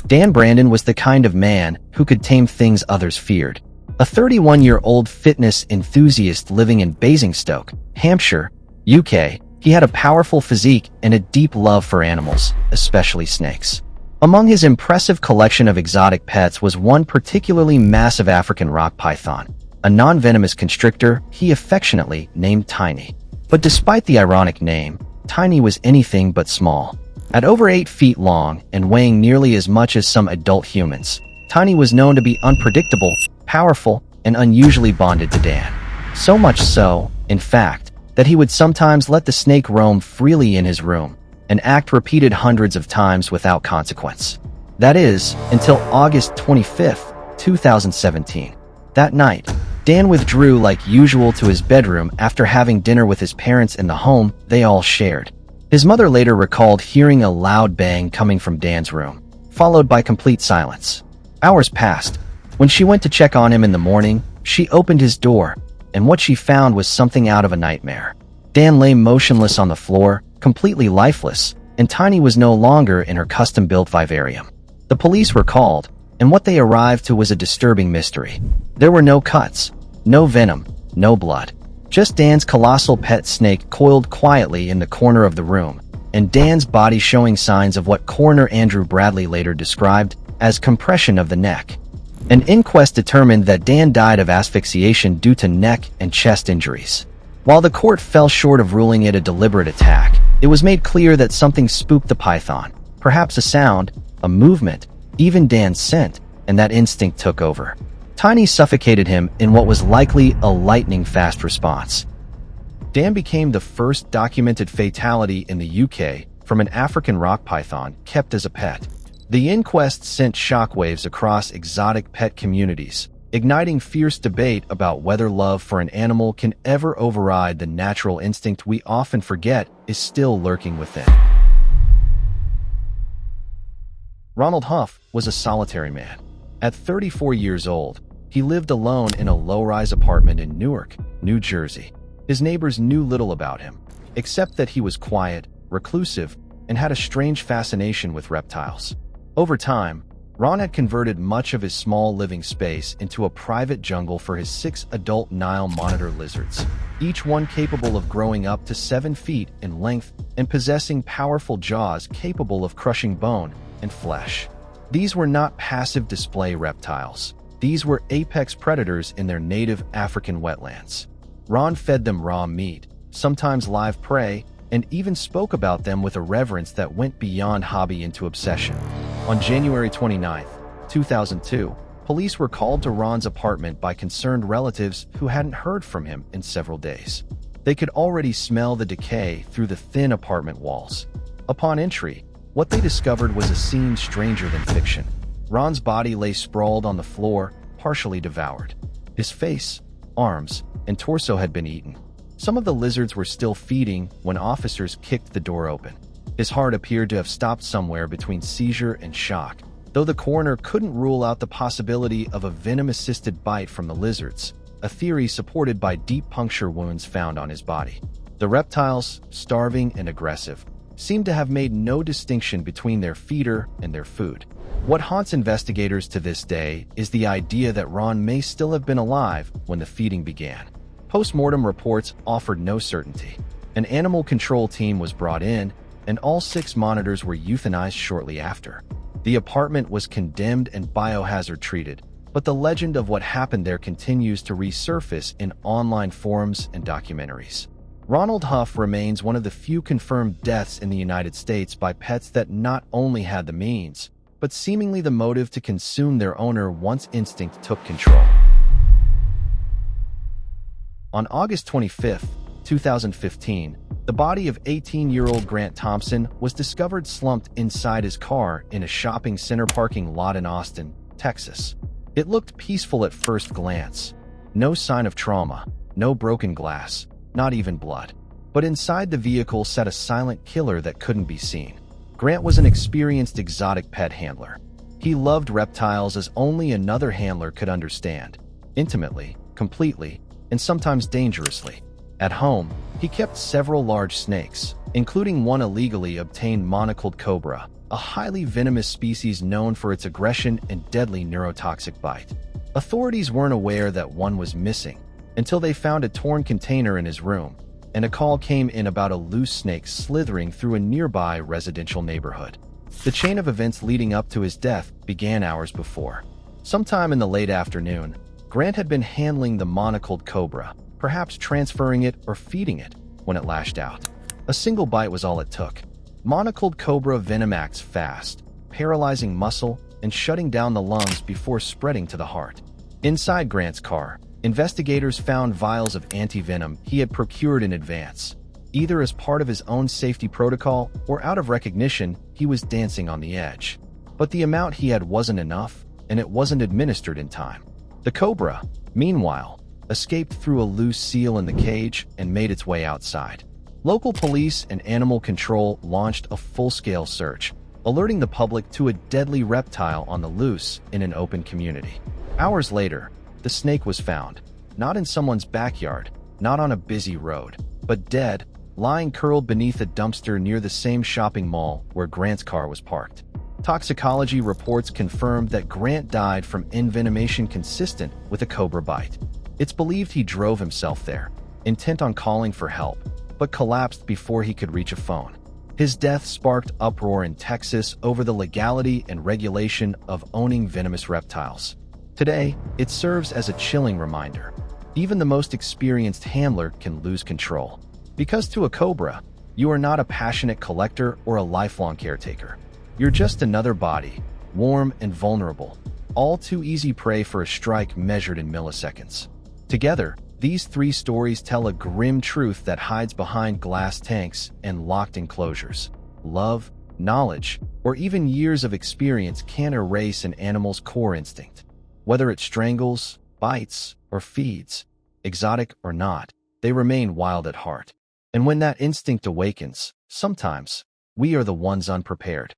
Dan Brandon was the kind of man who could tame things others feared. A 31-year-old fitness enthusiast living in Basingstoke, Hampshire, UK, he had a powerful physique and a deep love for animals, especially snakes. Among his impressive collection of exotic pets was one particularly massive African rock python, a non-venomous constrictor he affectionately named Tiny. But despite the ironic name, Tiny was anything but small. At over 8 feet long and weighing nearly as much as some adult humans, Tiny was known to be unpredictable, powerful, and unusually bonded to Dan. So much so, in fact, that he would sometimes let the snake roam freely in his room, an act repeated hundreds of times without consequence. That is, until August 25, 2017. That night, Dan withdrew like usual to his bedroom after having dinner with his parents in the home they all shared. His mother later recalled hearing a loud bang coming from Dan's room, followed by complete silence. Hours passed. When she went to check on him in the morning, she opened his door, and what she found was something out of a nightmare. Dan lay motionless on the floor, completely lifeless, and Tiny was no longer in her custom-built vivarium. The police were called, and what they arrived to was a disturbing mystery. There were no cuts, no venom, no blood. Just Dan's colossal pet snake coiled quietly in the corner of the room, and Dan's body showing signs of what coroner Andrew Bradley later described as compression of the neck. An inquest determined that Dan died of asphyxiation due to neck and chest injuries. While the court fell short of ruling it a deliberate attack, it was made clear that something spooked the python, perhaps a sound, a movement, even Dan's scent, and that instinct took over. Tiny suffocated him in what was likely a lightning-fast response. Dan became the first documented fatality in the UK from an African rock python kept as a pet. The inquest sent shockwaves across exotic pet communities, igniting fierce debate about whether love for an animal can ever override the natural instinct we often forget is still lurking within. Ronald Huff was a solitary man. At 34 years old, he lived alone in a low-rise apartment in Newark, New Jersey. His neighbors knew little about him, except that he was quiet, reclusive, and had a strange fascination with reptiles. Over time, Ron had converted much of his small living space into a private jungle for his 6 adult Nile monitor lizards, each one capable of growing up to 7 feet in length and possessing powerful jaws capable of crushing bone and flesh. These were not passive display reptiles. These were apex predators in their native African wetlands. Ron fed them raw meat, sometimes live prey, and even spoke about them with a reverence that went beyond hobby into obsession. On January 29, 2002, police were called to Ron's apartment by concerned relatives who hadn't heard from him in several days. They could already smell the decay through the thin apartment walls. Upon entry, what they discovered was a scene stranger than fiction. Ron's body lay sprawled on the floor, partially devoured. His face, arms, and torso had been eaten. Some of the lizards were still feeding when officers kicked the door open. His heart appeared to have stopped somewhere between seizure and shock, though the coroner couldn't rule out the possibility of a venom-assisted bite from the lizards, a theory supported by deep puncture wounds found on his body. The reptiles, starving and aggressive, seemed to have made no distinction between their feeder and their food. What haunts investigators to this day is the idea that Ron may still have been alive when the feeding began. Post-mortem reports offered no certainty. An animal control team was brought in, and all 6 monitors were euthanized shortly after. The apartment was condemned and biohazard treated, but the legend of what happened there continues to resurface in online forums and documentaries. Ronald Huff remains one of the few confirmed deaths in the United States by pets that not only had the means, but seemingly the motive to consume their owner once instinct took control. On August 25, 2015, the body of 18-year-old Grant Thompson was discovered slumped inside his car in a shopping center parking lot in Austin, Texas. It looked peaceful at first glance. No sign of trauma, no broken glass, not even blood. But inside the vehicle sat a silent killer that couldn't be seen. Grant was an experienced exotic pet handler. He loved reptiles as only another handler could understand, intimately, completely, and sometimes dangerously. At home, he kept several large snakes, including one illegally obtained monocled cobra, a highly venomous species known for its aggression and deadly neurotoxic bite. Authorities weren't aware that one was missing until they found a torn container in his room, and a call came in about a loose snake slithering through a nearby residential neighborhood. The chain of events leading up to his death began hours before. Sometime in the late afternoon, Grant had been handling the monocled cobra, perhaps transferring it or feeding it, when it lashed out. A single bite was all it took. Monocled cobra venom acts fast, paralyzing muscle and shutting down the lungs before spreading to the heart. Inside Grant's car, investigators found vials of anti-venom he had procured in advance, either as part of his own safety protocol or out of recognition he was dancing on the edge. But the amount he had wasn't enough, and it wasn't administered in time. The cobra, meanwhile, escaped through a loose seal in the cage and made its way outside. Local police and animal control launched a full-scale search, alerting the public to a deadly reptile on the loose in an open community. Hours later, the snake was found, not in someone's backyard, not on a busy road, but dead, lying curled beneath a dumpster near the same shopping mall where Grant's car was parked. Toxicology reports confirmed that Grant died from envenomation consistent with a cobra bite. It's believed he drove himself there, intent on calling for help, but collapsed before he could reach a phone. His death sparked uproar in Texas over the legality and regulation of owning venomous reptiles. Today, it serves as a chilling reminder. Even the most experienced handler can lose control. Because to a cobra, you are not a passionate collector or a lifelong caretaker. You're just another body, warm and vulnerable, all too easy prey for a strike measured in milliseconds. Together, these three stories tell a grim truth that hides behind glass tanks and locked enclosures. Love, knowledge, or even years of experience can't erase an animal's core instinct. Whether it strangles, bites, or feeds, exotic or not, they remain wild at heart. And when that instinct awakens, sometimes we are the ones unprepared.